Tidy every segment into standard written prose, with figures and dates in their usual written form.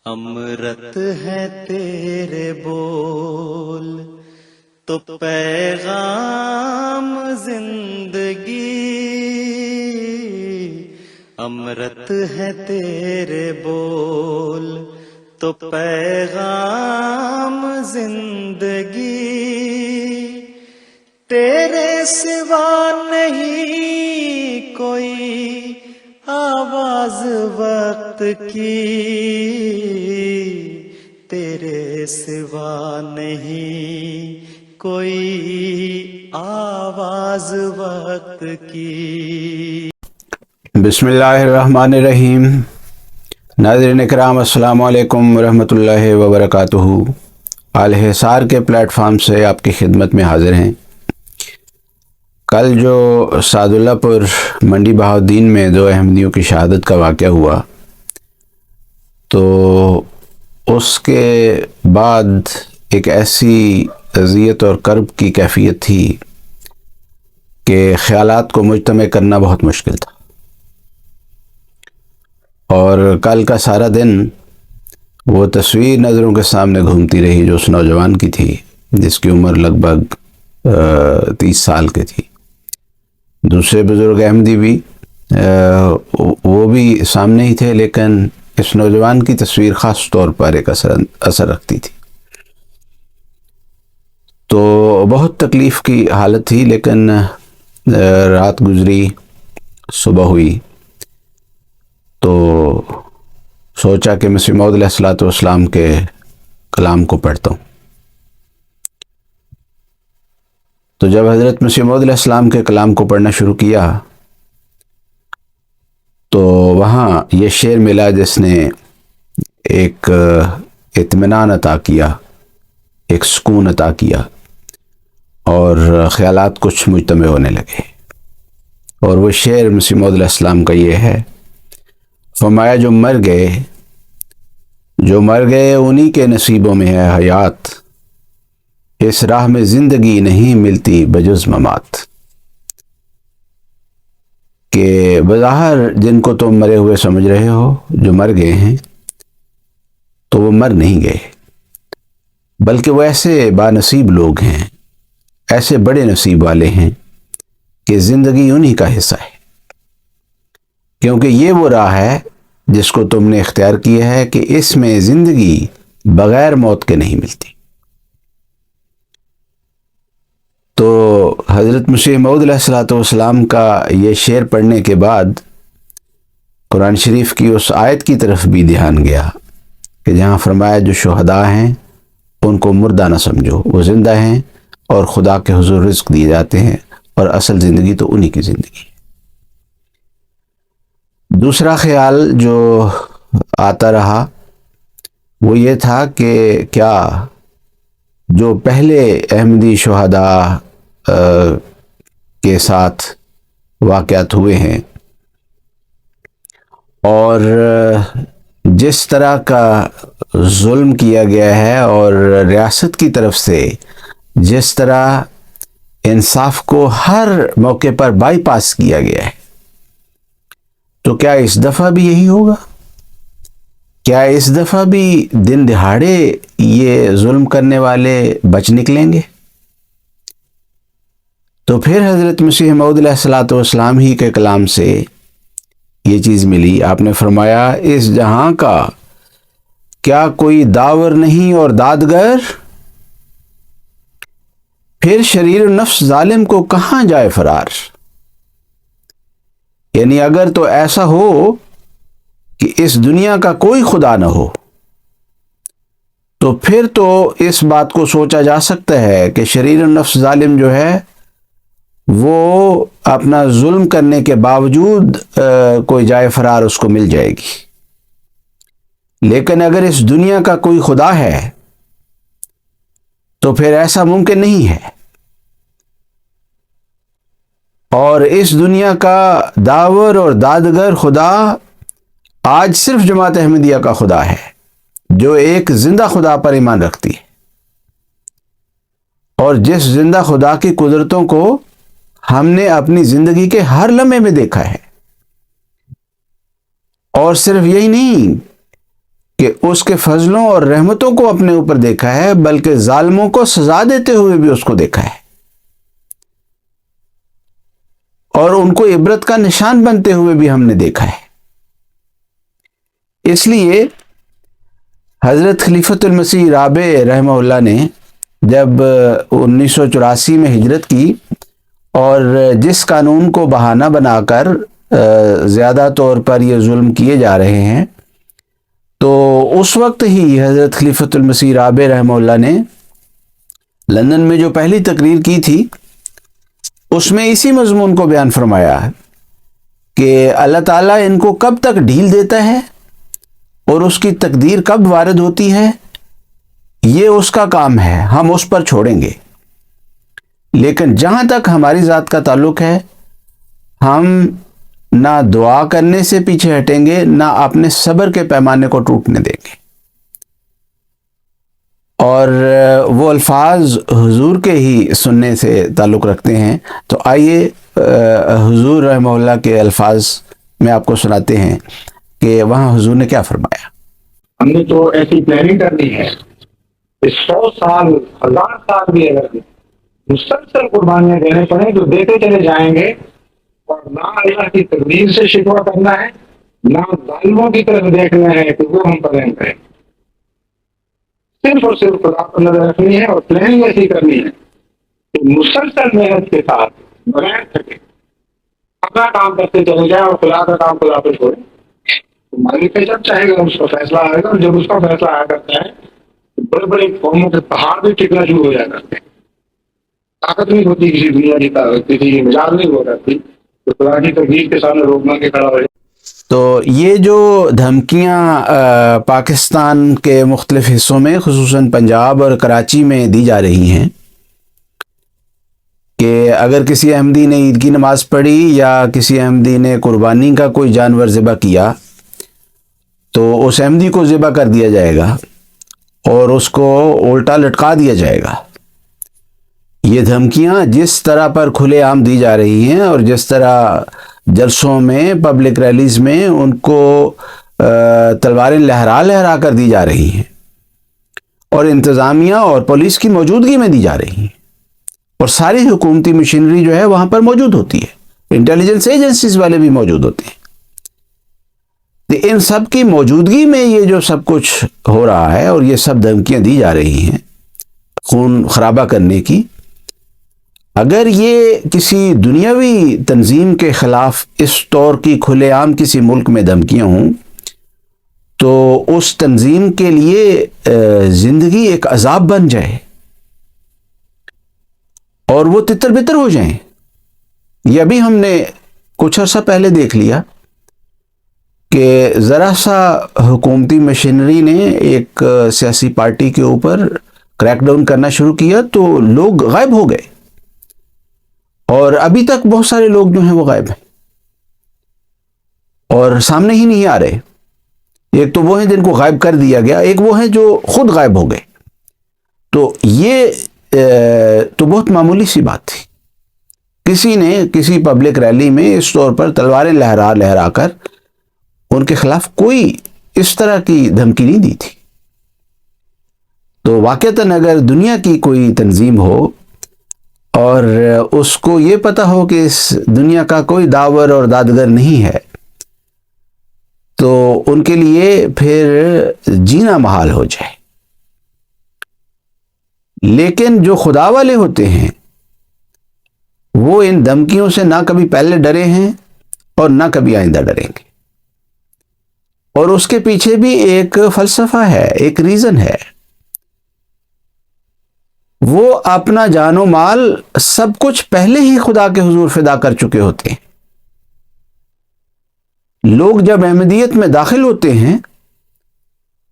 امرت ہے تیرے بول تو پیغام زندگی، امرت ہے تیرے بول تو پیغام زندگی، تیرے سوا نہیں کوئی آواز وقت کی، تیرے سوا نہیں کوئی آواز وقت کی۔ بسم اللہ الرحمن الرحیم۔ ناظرین اکرام، السلام علیکم ورحمۃ اللہ وبرکاتہ۔ الحصار کے پلیٹ فارم سے آپ کی خدمت میں حاضر ہیں۔ کل جو سعد اللہ پور منڈی بہاؤالدین میں دو احمدیوں کی شہادت کا واقعہ ہوا، تو اس کے بعد ایک ایسی اذیت اور کرب کی کیفیت تھی کہ خیالات کو مجتمع کرنا بہت مشکل تھا، اور کل کا سارا دن وہ تصویر نظروں کے سامنے گھومتی رہی جو اس نوجوان کی تھی، جس کی عمر لگ بھگ 30 سال کی تھی۔ دوسرے بزرگ احمدی بھی وہ بھی سامنے ہی تھے، لیکن اس نوجوان کی تصویر خاص طور پر ایک اثر رکھتی تھی۔ تو بہت تکلیف کی حالت تھی، لیکن رات گزری، صبح ہوئی تو سوچا کہ مسیح موعود علیہ السلام کے کلام کو پڑھتا ہوں۔ تو جب حضرت مسیح موعود علیہ السلام کے کلام کو پڑھنا شروع کیا تو وہاں یہ شعر ملا جس نے ایک اطمینان عطا کیا، ایک سکون عطا کیا، اور خیالات کچھ مجتمع ہونے لگے۔ اور وہ شعر مسیح موعود علیہ السلام کا یہ ہے، فرمایا جو مر گئے انہی کے نصیبوں میں ہے حیات، اس راہ میں زندگی نہیں ملتی بجز ممات۔ کہ بظاہر جن کو تم مرے ہوئے سمجھ رہے ہو، جو مر گئے ہیں، تو وہ مر نہیں گئے، بلکہ وہ ایسے بانصیب لوگ ہیں، ایسے بڑے نصیب والے ہیں کہ زندگی انہی کا حصہ ہے، کیونکہ یہ وہ راہ ہے جس کو تم نے اختیار کیا ہے کہ اس میں زندگی بغیر موت کے نہیں ملتی۔ تو حضرت مسیح موعود علیہ السلام کا یہ شعر پڑھنے کے بعد قرآن شریف کی اس آیت کی طرف بھی دھیان گیا کہ جہاں فرمایا جو شہداء ہیں ان کو مردہ نہ سمجھو، وہ زندہ ہیں اور خدا کے حضور رزق دیے جاتے ہیں، اور اصل زندگی تو انہی کی زندگی ہے۔ دوسرا خیال جو آتا رہا وہ یہ تھا کہ کیا جو پہلے احمدی شہداء کے ساتھ واقعات ہوئے ہیں، اور جس طرح کا ظلم کیا گیا ہے اور ریاست کی طرف سے جس طرح انصاف کو ہر موقع پر بائی پاس کیا گیا ہے، تو کیا اس دفعہ بھی یہی ہوگا؟ کیا اس دفعہ بھی دن دہاڑے یہ ظلم کرنے والے بچ نکلیں گے؟ تو پھر حضرت مسیح موعود علیہ السلام ہی کے کلام سے یہ چیز ملی۔ آپ نے فرمایا اس جہاں کا کیا کوئی داور نہیں اور دادگر، پھر شریر نفس ظالم کو کہاں جائے فرار۔ یعنی اگر تو ایسا ہو کہ اس دنیا کا کوئی خدا نہ ہو، تو پھر تو اس بات کو سوچا جا سکتا ہے کہ شریر نفس ظالم جو ہے وہ اپنا ظلم کرنے کے باوجود کوئی جائے فرار اس کو مل جائے گی، لیکن اگر اس دنیا کا کوئی خدا ہے تو پھر ایسا ممکن نہیں ہے، اور اس دنیا کا داور اور دادگر خدا آج صرف جماعت احمدیہ کا خدا ہے، جو ایک زندہ خدا پر ایمان رکھتی ہے، اور جس زندہ خدا کی قدرتوں کو ہم نے اپنی زندگی کے ہر لمحے میں دیکھا ہے۔ اور صرف یہی نہیں کہ اس کے فضلوں اور رحمتوں کو اپنے اوپر دیکھا ہے، بلکہ ظالموں کو سزا دیتے ہوئے بھی اس کو دیکھا ہے، اور ان کو عبرت کا نشان بنتے ہوئے بھی ہم نے دیکھا ہے۔ اس لیے حضرت خلیفۃ المسیح رابع رحمہ اللہ نے جب 1984 میں ہجرت کی اور جس قانون کو بہانہ بنا کر زیادہ طور پر یہ ظلم کیے جا رہے ہیں، تو اس وقت ہی حضرت خلیفۃ المسیح رابع رحمہ اللہ نے لندن میں جو پہلی تقریر کی تھی، اس میں اسی مضمون کو بیان فرمایا کہ اللہ تعالیٰ ان کو کب تک ڈھیل دیتا ہے اور اس کی تقدیر کب وارد ہوتی ہے، یہ اس کا کام ہے، ہم اس پر چھوڑیں گے۔ لیکن جہاں تک ہماری ذات کا تعلق ہے، ہم نہ دعا کرنے سے پیچھے ہٹیں گے، نہ اپنے صبر کے پیمانے کو ٹوٹنے دیں گے۔ اور وہ الفاظ حضور کے ہی سننے سے تعلق رکھتے ہیں، تو آئیے حضور رحمہ اللہ کے الفاظ میں آپ کو سناتے ہیں کہ وہاں حضور نے کیا فرمایا۔ ہم نے تو ایسی پلاننگ کرنی ہے کہ 100 سال 1000 سال بھی اگر مسلسل قربانیاں دینے پڑیں تو دیتے چلے جائیں گے، اور نہ اللہ کی تقدیر سے شکوہ کرنا ہے، نہ ظالموں کی طرف دیکھنا ہے کہ وہ ہم پر رحم کریں، صرف اور صرف خدا پر نظر رکھنی ہے، اور پلاننگ ایسی کرنی ہے کہ مسلسل محنت کے ساتھ بغیر تھکے اپنا کام کرتے چلے جائیں اور خدا کا کام خدا پہ چھوڑیں۔ مالک پہ جب چاہے گا اس کا فیصلہ آئے گا، اور جب اس کا فیصلہ آیا کرتا ہے تو بڑے بڑے قوموں کے پہاڑ بھی ٹکنا شروع ہو جایا کرتے ہیں۔ طاقت نہیں ہوتی کسی دنیا کی طاقت، کسی کی مجال نہیں ہو جاتی، تو خدا کی تقدیر کے سامنے روکنا کے کھڑا ہو جائے۔ تو یہ جو دھمکیاں پاکستان کے مختلف حصوں میں خصوصاً پنجاب اور کراچی میں دی جا رہی ہیں کہ اگر کسی احمدی نے عید کی نماز پڑھی یا کسی احمدی نے قربانی کا کوئی جانور ذبح کیا تو اس احمدی کو ذبح کر دیا جائے گا اور اس کو الٹا لٹکا دیا جائے گا۔ یہ دھمکیاں جس طرح پر کھلے عام دی جا رہی ہیں، اور جس طرح جلسوں میں پبلک ریلیز میں ان کو تلواریں لہرا لہرا کر دی جا رہی ہیں، اور انتظامیہ اور پولیس کی موجودگی میں دی جا رہی ہیں، اور ساری حکومتی مشینری جو ہے وہاں پر موجود ہوتی ہے، انٹیلیجنس ایجنسیز والے بھی موجود ہوتے ہیں۔ تو ان سب کی موجودگی میں یہ جو سب کچھ ہو رہا ہے اور یہ سب دھمکیاں دی جا رہی ہیں خون خرابہ کرنے کی، اگر یہ کسی دنیاوی تنظیم کے خلاف اس طور کی کھلے عام کسی ملک میں دھمکیاں ہوں تو اس تنظیم کے لیے زندگی ایک عذاب بن جائے اور وہ تتر بتر ہو جائیں۔ یہ ابھی ہم نے کچھ عرصہ پہلے دیکھ لیا کہ ذرا سا حکومتی مشینری نے ایک سیاسی پارٹی کے اوپر کریک ڈاؤن کرنا شروع کیا تو لوگ غائب ہو گئے، اور ابھی تک بہت سارے لوگ جو ہیں وہ غائب ہیں اور سامنے ہی نہیں آ رہے۔ ایک تو وہ ہیں جن کو غائب کر دیا گیا، ایک وہ ہیں جو خود غائب ہو گئے۔ تو یہ تو بہت معمولی سی بات تھی، کسی نے کسی پبلک ریلی میں اس طور پر تلواریں لہرا لہرا کر ان کے خلاف کوئی اس طرح کی دھمکی نہیں دی تھی۔ تو واقعتاً اگر دنیا کی کوئی تنظیم ہو اور اس کو یہ پتہ ہو کہ اس دنیا کا کوئی داور اور دادگر نہیں ہے تو ان کے لیے پھر جینا محال ہو جائے۔ لیکن جو خدا والے ہوتے ہیں وہ ان دھمکیوں سے نہ کبھی پہلے ڈرے ہیں اور نہ کبھی آئندہ ڈریں گے، اور اس کے پیچھے بھی ایک فلسفہ ہے، ایک ریزن ہے۔ وہ اپنا جان و مال سب کچھ پہلے ہی خدا کے حضور فدا کر چکے ہوتے ہیں۔ لوگ جب احمدیت میں داخل ہوتے ہیں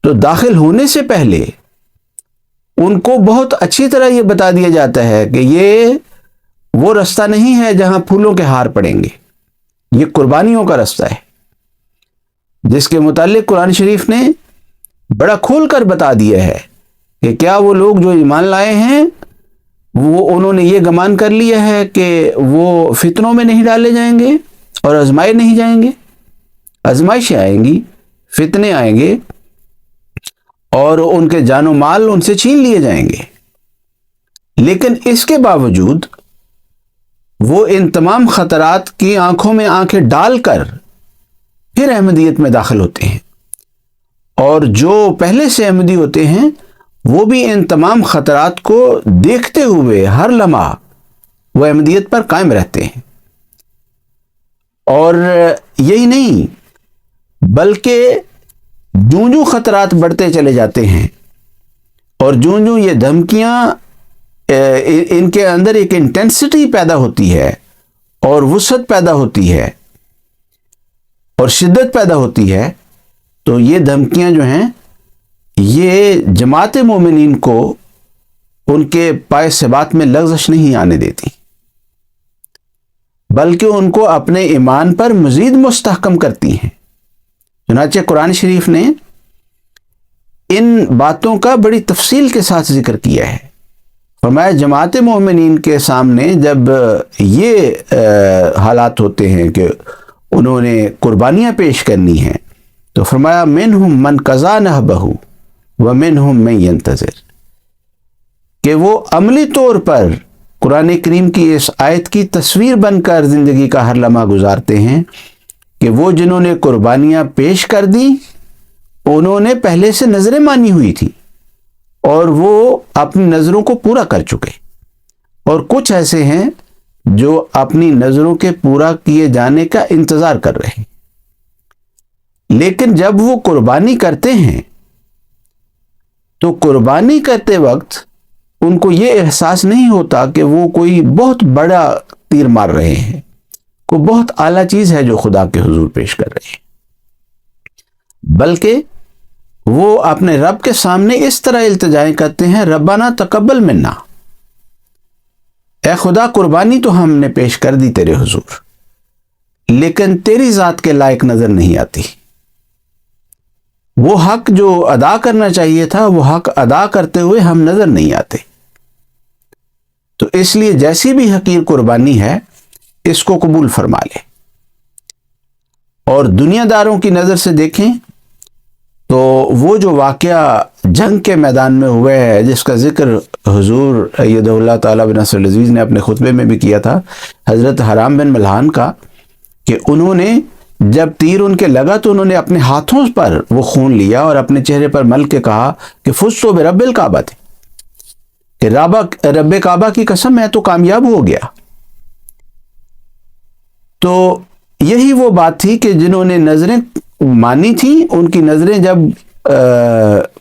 تو داخل ہونے سے پہلے ان کو بہت اچھی طرح یہ بتا دیا جاتا ہے کہ یہ وہ رستہ نہیں ہے جہاں پھولوں کے ہار پڑیں گے، یہ قربانیوں کا رستہ ہے، جس کے متعلق قرآن شریف نے بڑا کھول کر بتا دیا ہے کہ کیا وہ لوگ جو ایمان لائے ہیں وہ انہوں نے یہ گمان کر لیا ہے کہ وہ فتنوں میں نہیں ڈالے جائیں گے اور آزمائے نہیں جائیں گے۔ آزمائشیں آئیں گی، فتنے آئیں گے، اور ان کے جان و مال ان سے چھین لیے جائیں گے، لیکن اس کے باوجود وہ ان تمام خطرات کی آنکھوں میں آنکھیں ڈال کر پھر احمدیت میں داخل ہوتے ہیں، اور جو پہلے سے احمدی ہوتے ہیں وہ بھی ان تمام خطرات کو دیکھتے ہوئے ہر لمحہ وہ احمدیت پر قائم رہتے ہیں۔ اور یہی نہیں بلکہ جوں خطرات بڑھتے چلے جاتے ہیں اور جوں یہ دھمکیاں ان کے اندر ایک انٹینسٹی پیدا ہوتی ہے اور وسعت پیدا ہوتی ہے اور شدت پیدا ہوتی ہے، تو یہ دھمکیاں جو ہیں یہ جماعت مومنین کو ان کے پائے ثبات میں لغزش نہیں آنے دیتی، بلکہ ان کو اپنے ایمان پر مزید مستحکم کرتی ہیں۔ چنانچہ قرآن شریف نے ان باتوں کا بڑی تفصیل کے ساتھ ذکر کیا ہے۔ فرمایا جماعت مومنین کے سامنے جب یہ حالات ہوتے ہیں کہ انہوں نے قربانیاں پیش کرنی ہیں، تو فرمایا منہم من قضا نحبہ ومنہم من ینتظر، کہ وہ عملی طور پر قرآن کریم کی اس آیت کی تصویر بن کر زندگی کا ہر لمحہ گزارتے ہیں کہ وہ جنہوں نے قربانیاں پیش کر دیں انہوں نے پہلے سے نظریں مانی ہوئی تھی اور وہ اپنی نظروں کو پورا کر چکے، اور کچھ ایسے ہیں جو اپنی نظروں کے پورا کیے جانے کا انتظار کر رہے ہیں۔ لیکن جب وہ قربانی کرتے ہیں تو قربانی کرتے وقت ان کو یہ احساس نہیں ہوتا کہ وہ کوئی بہت بڑا تیر مار رہے ہیں، کوئی بہت اعلیٰ چیز ہے جو خدا کے حضور پیش کر رہے ہیں، بلکہ وہ اپنے رب کے سامنے اس طرح التجائیں کرتے ہیں، ربنا تقبل منا، اے خدا قربانی تو ہم نے پیش کر دی تیرے حضور، لیکن تیری ذات کے لائق نظر نہیں آتی، وہ حق جو ادا کرنا چاہیے تھا وہ حق ادا کرتے ہوئے ہم نظر نہیں آتے، تو اس لیے جیسی بھی حقیر قربانی ہے اس کو قبول فرما لے۔ اور دنیا داروں کی نظر سے دیکھیں تو وہ جو واقعہ جنگ کے میدان میں ہوئے ہے، جس کا ذکر حضور ایدہ اللہ تعالیٰ بن نصر العزیز نے اپنے خطبے میں بھی کیا تھا، حضرت حرام بن ملحان کا، کہ انہوں نے جب تیر ان کے لگا تو انہوں نے اپنے ہاتھوں پر وہ خون لیا اور اپنے چہرے پر مل کے کہا کہ فزت برب الکعبہ تھے، کہ رب کعبہ کی قسم میں تو کامیاب ہو گیا۔ تو یہی وہ بات تھی کہ جنہوں نے نظریں مانی تھیں ان کی نظریں جب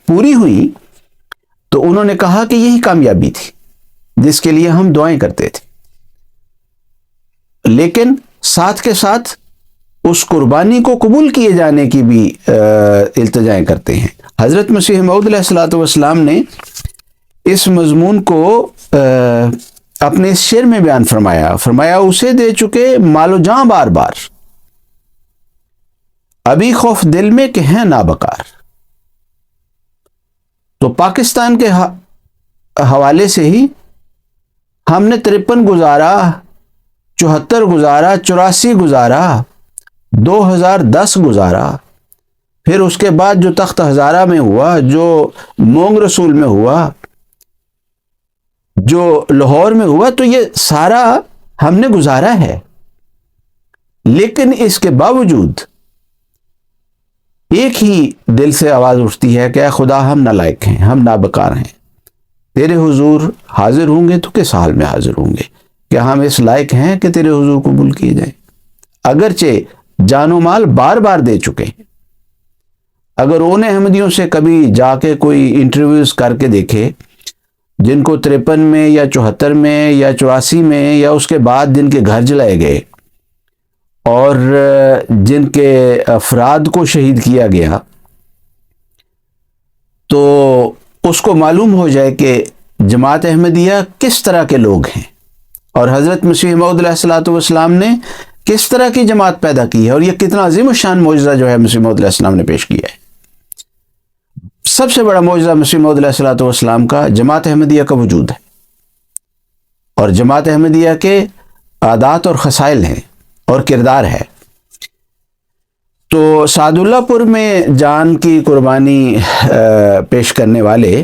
پوری ہوئی تو انہوں نے کہا کہ یہی کامیابی تھی جس کے لیے ہم دعائیں کرتے تھے، لیکن ساتھ کے ساتھ اس قربانی کو قبول کیے جانے کی بھی التجائیں کرتے ہیں۔ حضرت مسیح موعود علیہ الصلوۃ والسلام نے اس مضمون کو اپنے اس شعر میں بیان فرمایا اسے دے چکے مال و جاں بار بار، ابھی خوف دل میں کہ ہیں نابکار۔ تو پاکستان کے حوالے سے ہی ہم نے 53 گزارا، 74 گزارا، 84 گزارا، 2010 گزارا، پھر اس کے بعد جو تخت ہزارہ میں ہوا، جو مونگ رسول میں ہوا، جو لاہور میں ہوا، تو یہ سارا ہم نے گزارا ہے، لیکن اس کے باوجود ایک ہی دل سے آواز اٹھتی ہے کہ اے خدا ہم نالائق ہیں، ہم نابکار ہیں، تیرے حضور حاضر ہوں گے تو کس حال میں حاضر ہوں گے؟ کیا ہم اس لائق ہیں کہ تیرے حضور قبول کیے جائیں؟ اگرچہ جان و مال بار بار دے چکے ہیں۔ اگر ان احمدیوں سے کبھی جا کے کوئی انٹرویوز کر کے دیکھے جن کو 53 میں یا 74 میں یا 84 میں یا اس کے بعد جن کے گھر جلائے گئے اور جن کے افراد کو شہید کیا گیا، تو اس کو معلوم ہو جائے کہ جماعت احمدیہ کس طرح کے لوگ ہیں اور حضرت مسیح موعود علیہ الصلوۃ والسلام نے کس طرح کی جماعت پیدا کی ہے، اور یہ کتنا عظیم الشان معجزہ جو ہے مسیح موعود علیہ السلام نے پیش کیا ہے۔ سب سے بڑا معجزہ مسیح موعود علیہ الصلوۃ والسلام کا جماعت احمدیہ کا وجود ہے، اور جماعت احمدیہ کے عادات اور خصائل ہیں اور کردار ہے۔ تو سعد اللہ پور میں جان کی قربانی پیش کرنے والے،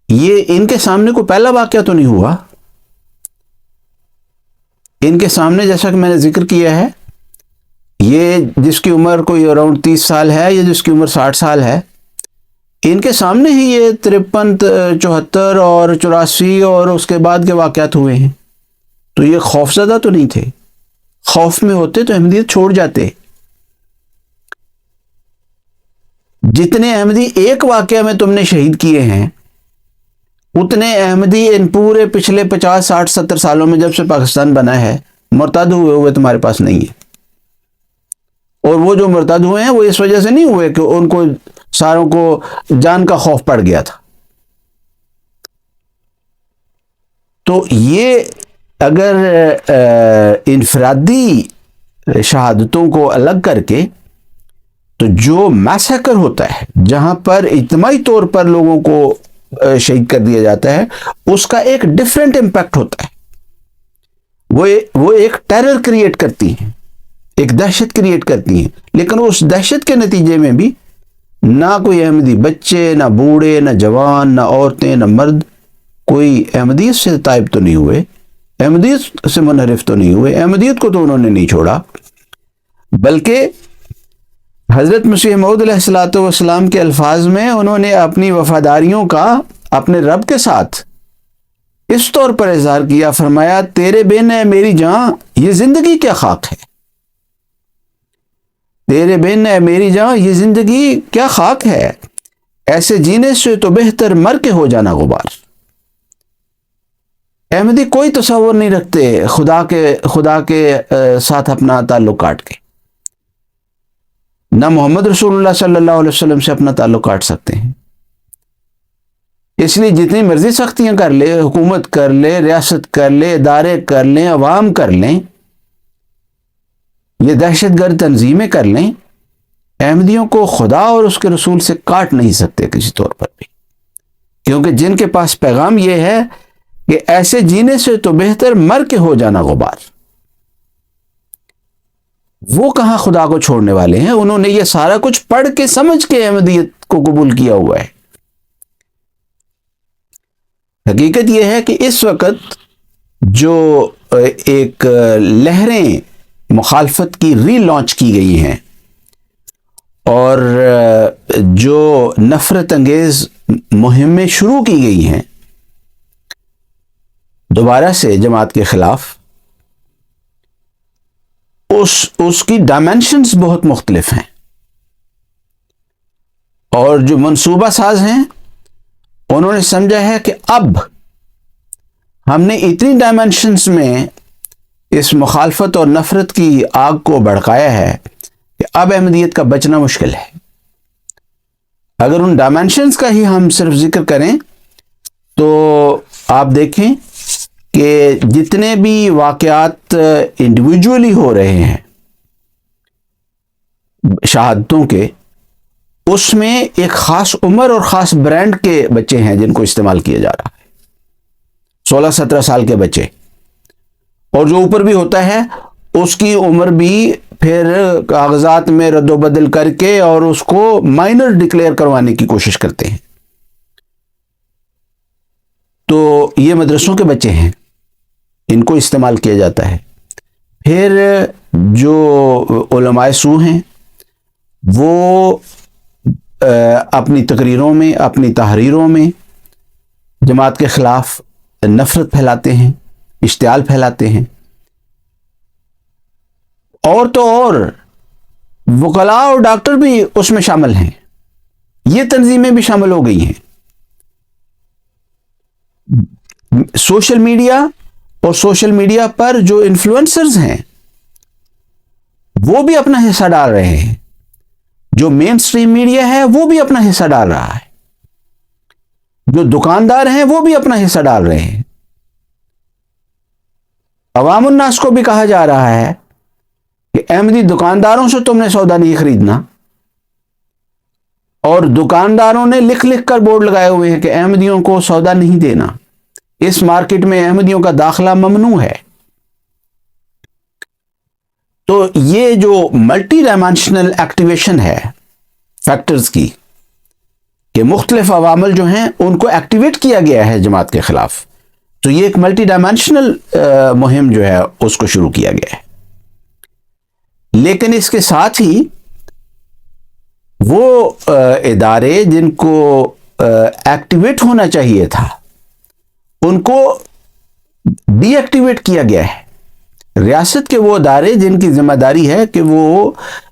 یہ ان کے سامنے کوئی پہلا واقعہ تو نہیں ہوا. ان کے سامنے جیسا کہ میں نے ذکر کیا ہے، یہ جس کی عمر کوئی اراؤنڈ 30 سال ہے یا جس کی عمر 60 سال ہے، ان کے سامنے ہی یہ 53 74 اور 84 اور اس کے بعد کے واقعات ہوئے ہیں. تو یہ خوف زدہ تو نہیں تھے. خوف میں ہوتے تو احمدیت چھوڑ جاتے. جتنے احمدی ایک واقعہ میں تم نے شہید کیے ہیں، اتنے احمدی ان پورے پچھلے 50 60 70 سالوں میں جب سے پاکستان بنا ہے مرتد ہوئے تمہارے پاس نہیں ہے. اور وہ جو مرتد ہوئے ہیں وہ اس وجہ سے نہیں ہوئے کہ ان کو ساروں کو جان کا خوف پڑ گیا تھا. تو یہ اگر انفرادی شہادتوں کو الگ کر کے، تو جو میسیکر ہوتا ہے جہاں پر اجتماعی طور پر لوگوں کو شہید کر دیا جاتا ہے، اس کا ایک ڈیفرنٹ امپیکٹ ہوتا ہے. وہ ایک ٹیرر کریٹ کرتی ہیں، ایک دہشت کریٹ کرتی ہیں. لیکن اس دہشت کے نتیجے میں بھی نہ کوئی احمدی بچے، نہ بوڑھے، نہ جوان، نہ عورتیں، نہ مرد، کوئی احمدیت سے طائب تو نہیں ہوئے، احمدیت سے منحرف تو نہیں ہوئے. احمدیت کو تو انہوں نے نہیں چھوڑا، بلکہ حضرت مسیح موعود علیہ الصلوۃ والسلام کے الفاظ میں انہوں نے اپنی وفاداریوں کا اپنے رب کے ساتھ اس طور پر اظہار کیا، فرمایا تیرے بن ہے میری جان، یہ زندگی کیا خاک ہے. تیرے بن ہے میری جان، یہ زندگی کیا خاک ہے، ایسے جینے سے تو بہتر مر کے ہو جانا غبار. احمدی کوئی تصور نہیں رکھتے خدا کے ساتھ اپنا تعلق کاٹ کے. نہ محمد رسول اللہ صلی اللہ علیہ وسلم سے اپنا تعلق کاٹ سکتے ہیں. اس لیے جتنی مرضی سختیاں کر لے، حکومت کر لے، ریاست کر لے، ادارے کر لیں، عوام کر لیں، یہ دہشت گرد تنظیمیں کر لیں، احمدیوں کو خدا اور اس کے رسول سے کاٹ نہیں سکتے کسی طور پر بھی. کیونکہ جن کے پاس پیغام یہ ہے کہ ایسے جینے سے تو بہتر مر کے ہو جانا غبار، وہ کہاں خدا کو چھوڑنے والے ہیں. انہوں نے یہ سارا کچھ پڑھ کے سمجھ کے احمدیت کو قبول کیا ہوا ہے. حقیقت یہ ہے کہ اس وقت جو ایک لہریں مخالفت کی ری لانچ کی گئی ہیں اور جو نفرت انگیز مہمیں شروع کی گئی ہیں دوبارہ سے جماعت کے خلاف، اس کی ڈائمینشنز بہت مختلف ہیں. اور جو منصوبہ ساز ہیں انہوں نے سمجھا ہے کہ اب ہم نے اتنی ڈائمینشنز میں اس مخالفت اور نفرت کی آگ کو بھڑکایا ہے کہ اب احمدیت کا بچنا مشکل ہے. اگر ان ڈائمینشنز کا ہی ہم صرف ذکر کریں تو آپ دیکھیں کہ جتنے بھی واقعات انڈیویجولی ہو رہے ہیں شہادتوں کے، اس میں ایک خاص عمر اور خاص برانڈ کے بچے ہیں جن کو استعمال کیا جا رہا ہے. 16-17 سال کے بچے، اور جو اوپر بھی ہوتا ہے اس کی عمر بھی پھر کاغذات میں رد و بدل کر کے اور اس کو مائنر ڈکلیئر کروانے کی کوشش کرتے ہیں. تو یہ مدرسوں کے بچے ہیں، ان کو استعمال کیا جاتا ہے. پھر جو علماء سو ہیں وہ اپنی تقریروں میں، اپنی تحریروں میں جماعت کے خلاف نفرت پھیلاتے ہیں، اشتعال پھیلاتے ہیں. اور تو اور وکلاء اور ڈاکٹر بھی اس میں شامل ہیں، یہ تنظیمیں بھی شامل ہو گئی ہیں. سوشل میڈیا اور سوشل میڈیا پر جو انفلوئنسرز ہیں وہ بھی اپنا حصہ ڈال رہے ہیں. جو مین سٹریم میڈیا ہے وہ بھی اپنا حصہ ڈال رہا ہے. جو دکاندار ہیں وہ بھی اپنا حصہ ڈال رہے ہیں. عوام الناس کو بھی کہا جا رہا ہے کہ احمدی دکانداروں سے تم نے سودا نہیں خریدنا، اور دکانداروں نے لکھ لکھ کر بورڈ لگائے ہوئے ہیں کہ احمدیوں کو سودا نہیں دینا، اس مارکیٹ میں احمدیوں کا داخلہ ممنوع ہے. تو یہ جو ملٹی ڈائمینشنل ایکٹیویشن ہے فیکٹرز کی کہ مختلف عوامل جو ہیں ان کو ایکٹیویٹ کیا گیا ہے جماعت کے خلاف، تو یہ ایک ملٹی ڈائمینشنل مہم جو ہے اس کو شروع کیا گیا ہے. لیکن اس کے ساتھ ہی وہ ادارے جن کو ایکٹیویٹ ہونا چاہیے تھا ان کو ڈی ایکٹیویٹ کیا گیا ہے. ریاست کے وہ ادارے جن کی ذمہ داری ہے کہ وہ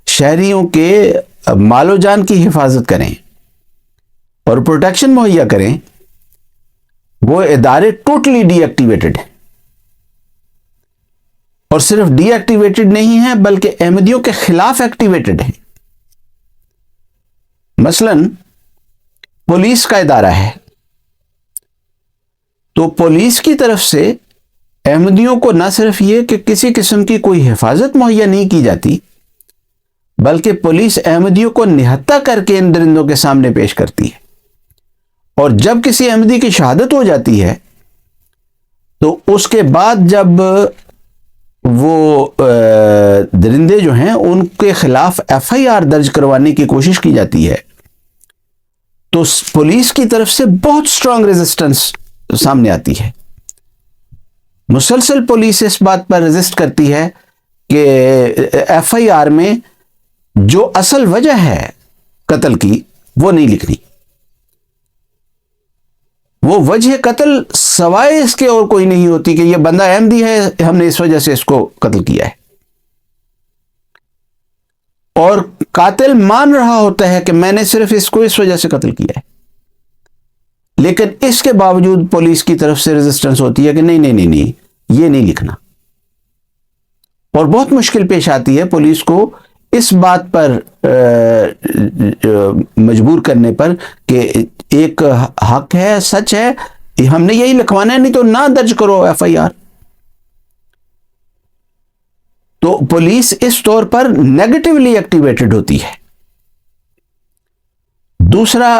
شہریوں کے مال و جان کی حفاظت کریں اور پروٹیکشن مہیا کریں، وہ ادارے ٹوٹلی ڈی ایکٹیویٹڈ ہیں. اور صرف ڈی ایکٹیویٹڈ نہیں ہیں بلکہ احمدیوں کے خلاف ایکٹیویٹڈ ہیں. مثلا پولیس کا ادارہ ہے، تو پولیس کی طرف سے احمدیوں کو نہ صرف یہ کہ کسی قسم کی کوئی حفاظت مہیا نہیں کی جاتی، بلکہ پولیس احمدیوں کو نہتہ کر کے ان درندوں کے سامنے پیش کرتی ہے. اور جب کسی احمدی کی شہادت ہو جاتی ہے تو اس کے بعد جب وہ درندے جو ہیں ان کے خلاف ایف آئی آر درج کروانے کی کوشش کی جاتی ہے تو پولیس کی طرف سے بہت سٹرانگ ریزسٹنس سامنے آتی ہے. مسلسل پولیس اس بات پر ریزسٹ کرتی ہے کہ ایف آئی آر میں جو اصل وجہ ہے قتل کی وہ نہیں لکھنی. وہ وجہ قتل سوائے اس کے اور کوئی نہیں ہوتی کہ یہ بندہ احمدی ہے، ہم نے اس وجہ سے اس کو قتل کیا ہے. اور قاتل مان رہا ہوتا ہے کہ میں نے صرف اس کو اس وجہ سے قتل کیا ہے، لیکن اس کے باوجود پولیس کی طرف سے ریزسٹنس ہوتی ہے کہ نہیں نہیں نہیں نہیں یہ نہیں لکھنا. اور بہت مشکل پیش آتی ہے پولیس کو اس بات پر مجبور کرنے پر کہ ایک حق ہے، سچ ہے، ہم نے یہی لکھوانا ہے، نہیں تو نہ درج کرو ایف آئی آر. تو پولیس اس طور پر نیگیٹولی ایکٹیویٹڈ ہوتی ہے. دوسرا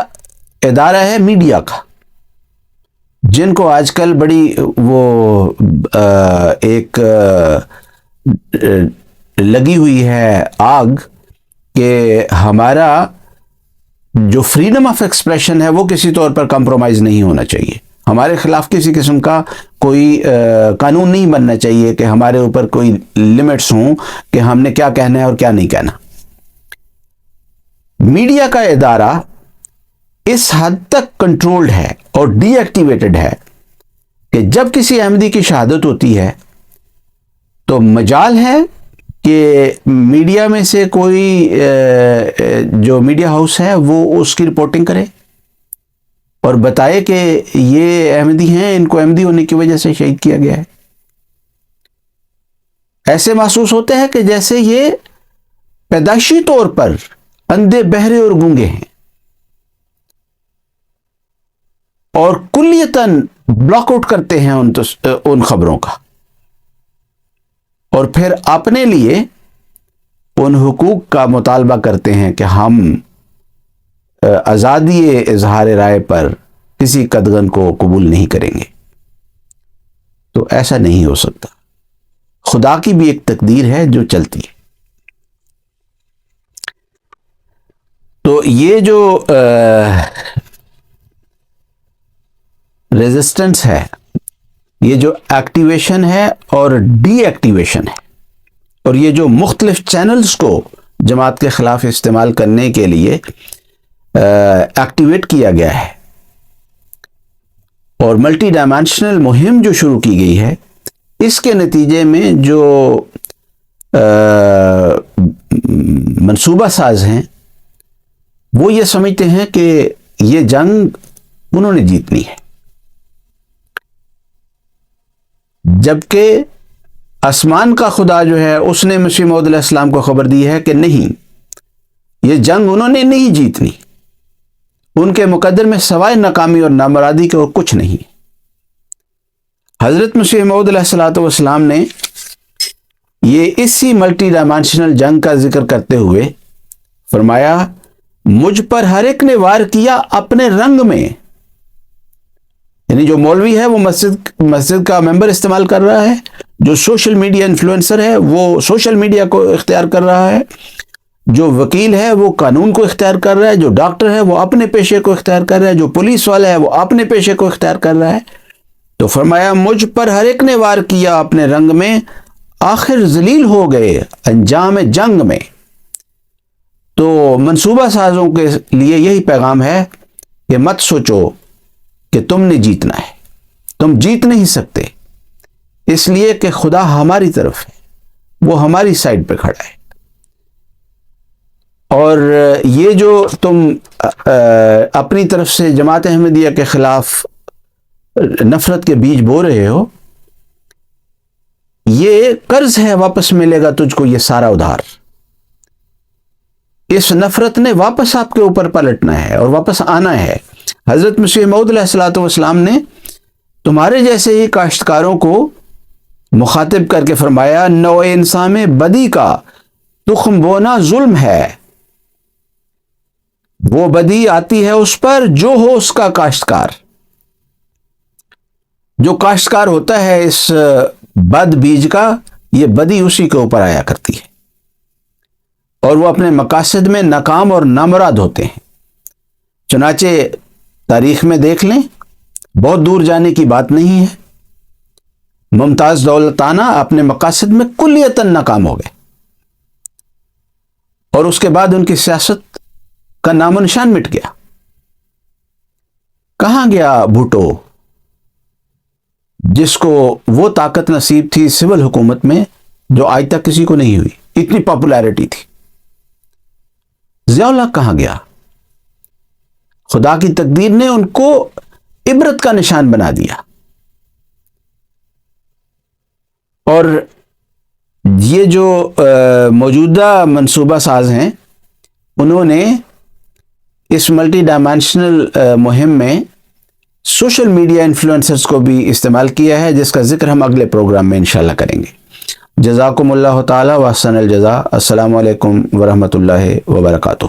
ادارہ ہے میڈیا کا، جن کو آج کل بڑی وہ ایک لگی ہوئی ہے آگ کہ ہمارا جو فریڈم آف ایکسپریشن ہے وہ کسی طور پر کمپرومائز نہیں ہونا چاہیے. ہمارے خلاف کسی قسم کا کوئی قانون نہیں بننا چاہیے کہ ہمارے اوپر کوئی لمٹس ہوں کہ ہم نے کیا کہنا ہے اور کیا نہیں کہنا. میڈیا کا ادارہ اس حد تک کنٹرولڈ ہے اور ڈی ایکٹیویٹڈ ہے کہ جب کسی احمدی کی شہادت ہوتی ہے تو مجال ہے کہ میڈیا میں سے کوئی جو میڈیا ہاؤس ہے وہ اس کی رپورٹنگ کرے اور بتائے کہ یہ احمدی ہیں، ان کو احمدی ہونے کی وجہ سے شہید کیا گیا ہے. ایسے محسوس ہوتا ہے کہ جیسے یہ پیدائشی طور پر اندھے، بہرے اور گونگے ہیں اور کلیتاً بلاک آؤٹ کرتے ہیں ان خبروں کا، اور پھر اپنے لیے ان حقوق کا مطالبہ کرتے ہیں کہ ہم آزادی اظہار رائے پر کسی قدغن کو قبول نہیں کریں گے. تو ایسا نہیں ہو سکتا. خدا کی بھی ایک تقدیر ہے جو چلتی ہے. تو یہ جو ریزسٹنس ہے، یہ جو ایکٹیویشن ہے اور ڈی ایکٹیویشن ہے، اور یہ جو مختلف چینلز کو جماعت کے خلاف استعمال کرنے کے لیے ایکٹیویٹ کیا گیا ہے اور ملٹی ڈائمینشنل مہم جو شروع کی گئی ہے، اس کے نتیجے میں جو منصوبہ ساز ہیں وہ یہ سمجھتے ہیں کہ یہ جنگ انہوں نے جیتنی ہے، جبکہ آسمان کا خدا جو ہے اس نے مسیح موعود علیہ السلام کو خبر دی ہے کہ نہیں، یہ جنگ انہوں نے نہیں جیتنی، ان کے مقدر میں سوائے ناکامی اور نامرادی کے اور کچھ نہیں. حضرت مسیح موعود علیہ السلام نے یہ اسی ملٹی ڈائمینشنل جنگ کا ذکر کرتے ہوئے فرمایا، مجھ پر ہر ایک نے وار کیا اپنے رنگ میں، یعنی جو مولوی ہے وہ مسجد کا ممبر استعمال کر رہا ہے، جو سوشل میڈیا انفلوئنسر ہے وہ سوشل میڈیا کو اختیار کر رہا ہے، جو وکیل ہے وہ قانون کو اختیار کر رہا ہے، جو ڈاکٹر ہے وہ اپنے پیشے کو اختیار کر رہا ہے، جو پولیس والا ہے وہ اپنے پیشے کو اختیار کر رہا ہے۔ تو فرمایا مجھ پر ہر ایک نے وار کیا اپنے رنگ میں، آخر ذلیل ہو گئے انجام جنگ میں۔ تو منصوبہ سازوں کے لیے یہی پیغام ہے کہ مت سوچو کہ تم نے جیتنا ہے، تم جیت نہیں سکتے، اس لیے کہ خدا ہماری طرف ہے، وہ ہماری سائڈ پہ کھڑا ہے۔ اور یہ جو تم اپنی طرف سے جماعت احمدیہ کے خلاف نفرت کے بیج بو رہے ہو، یہ قرض ہے، واپس ملے گا تجھ کو یہ سارا ادھار۔ اس نفرت نے واپس آپ کے اوپر پلٹنا ہے اور واپس آنا ہے۔ حضرت مسیح موعود علیہ الصلوۃ والسلام نے تمہارے جیسے ہی کاشتکاروں کو مخاطب کر کے فرمایا، نوع انسان میں بدی کا تخم بونا ظلم ہے، وہ بدی آتی ہے اس پر جو ہو اس کا کاشتکار۔ جو کاشتکار ہوتا ہے اس بد بیج کا، یہ بدی اسی کے اوپر آیا کرتی ہے اور وہ اپنے مقاصد میں ناکام اور نامراد ہوتے ہیں۔ چنانچہ تاریخ میں دیکھ لیں، بہت دور جانے کی بات نہیں ہے، ممتاز دولتانہ اپنے مقاصد میں کلیتاً ناکام ہو گئے اور اس کے بعد ان کی سیاست کا نام و نشان مٹ گیا۔ کہاں گیا بھٹو جس کو وہ طاقت نصیب تھی سول حکومت میں جو آج تک کسی کو نہیں ہوئی، اتنی پاپولیرٹی تھی؟ ضیاء الحق کہاں گیا؟ خدا کی تقدیر نے ان کو عبرت کا نشان بنا دیا۔ اور یہ جو موجودہ منصوبہ ساز ہیں، انہوں نے اس ملٹی ڈائمینشنل مہم میں سوشل میڈیا انفلوئنسرز کو بھی استعمال کیا ہے، جس کا ذکر ہم اگلے پروگرام میں انشاءاللہ کریں گے۔ جزاکم اللہ تعالی و احسن الجزاء۔ السلام علیکم ورحمۃ اللہ وبرکاتہ۔